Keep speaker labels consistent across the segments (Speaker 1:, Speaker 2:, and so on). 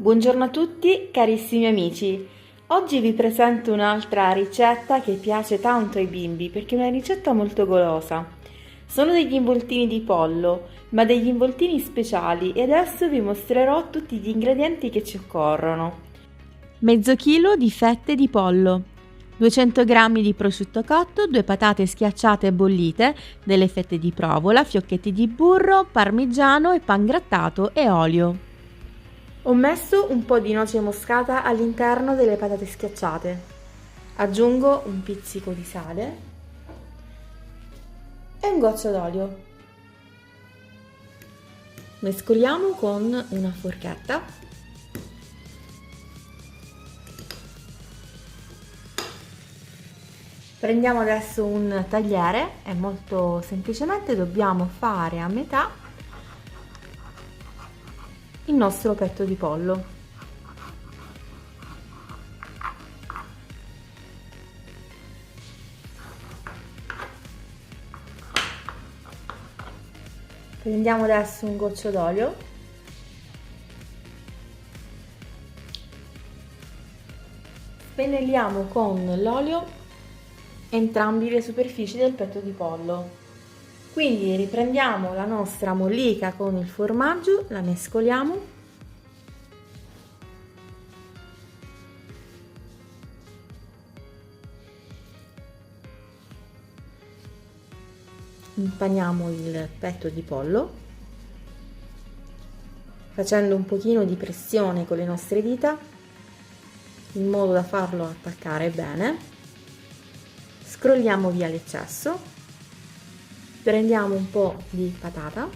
Speaker 1: Buongiorno a tutti carissimi amici, oggi vi presento un'altra ricetta che piace tanto ai bimbi perché è una ricetta molto golosa. Sono degli involtini di pollo, ma degli involtini speciali e adesso vi mostrerò tutti gli ingredienti che ci occorrono. Mezzo chilo di fette di pollo, 200 g di prosciutto cotto, 2 patate schiacciate e bollite, delle fette di provola, fiocchetti di burro, parmigiano e pangrattato e olio. Ho messo un po' di noce moscata all'interno delle patate schiacciate. Aggiungo un pizzico di sale e un goccio d'olio. Mescoliamo con una forchetta. Prendiamo adesso un tagliere e molto semplicemente dobbiamo fare a metà il nostro petto di pollo. Prendiamo adesso un goccio d'olio, spennelliamo con l'olio entrambe le superfici del petto di pollo. Quindi riprendiamo la nostra mollica con il formaggio, la mescoliamo. Impaniamo il petto di pollo facendo un pochino di pressione con le nostre dita in modo da farlo attaccare bene. Scrolliamo via l'eccesso. Prendiamo un po' di patata,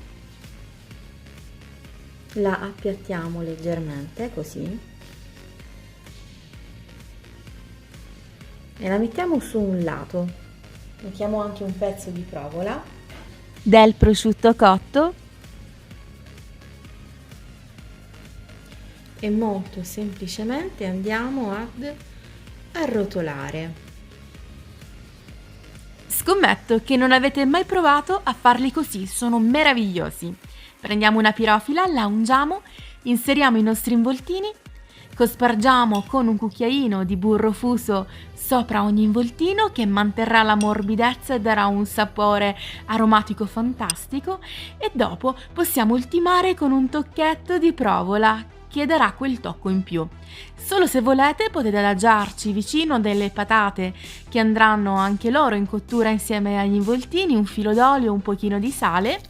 Speaker 1: la appiattiamo leggermente così e la mettiamo su un lato. Mettiamo anche un pezzo di provola, del prosciutto cotto e molto semplicemente andiamo ad arrotolare.
Speaker 2: Scommetto che non avete mai provato a farli così, sono meravigliosi. Prendiamo una pirofila, la ungiamo, inseriamo i nostri involtini, cospargiamo con un cucchiaino di burro fuso sopra ogni involtino che manterrà la morbidezza e darà un sapore aromatico fantastico e dopo possiamo ultimare con un tocchetto di provola che darà quel tocco in più. Solo se volete potete adagiarci vicino delle patate che andranno anche loro in cottura insieme agli involtini, un filo d'olio, un pochino di sale,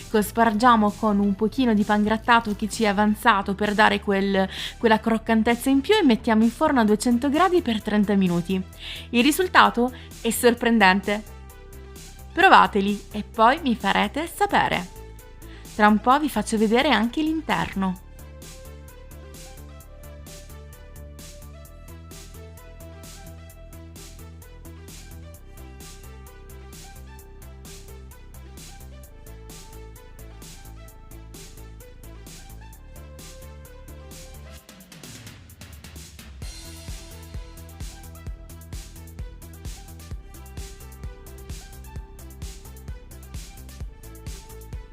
Speaker 2: cospargiamo con un pochino di pangrattato che ci è avanzato per dare quella croccantezza in più e mettiamo in forno a 200 gradi per 30 minuti. Il risultato è sorprendente. Provateli e poi mi farete sapere. Tra un po' vi faccio vedere anche l'interno.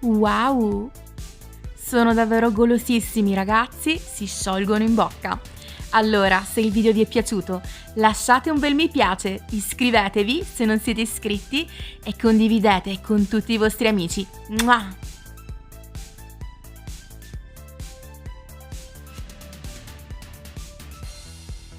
Speaker 2: Wow! Sono davvero golosissimi ragazzi, si sciolgono in bocca. Allora, se il video vi è piaciuto, lasciate un bel mi piace, iscrivetevi se non siete iscritti e condividete con tutti i vostri amici. Mua!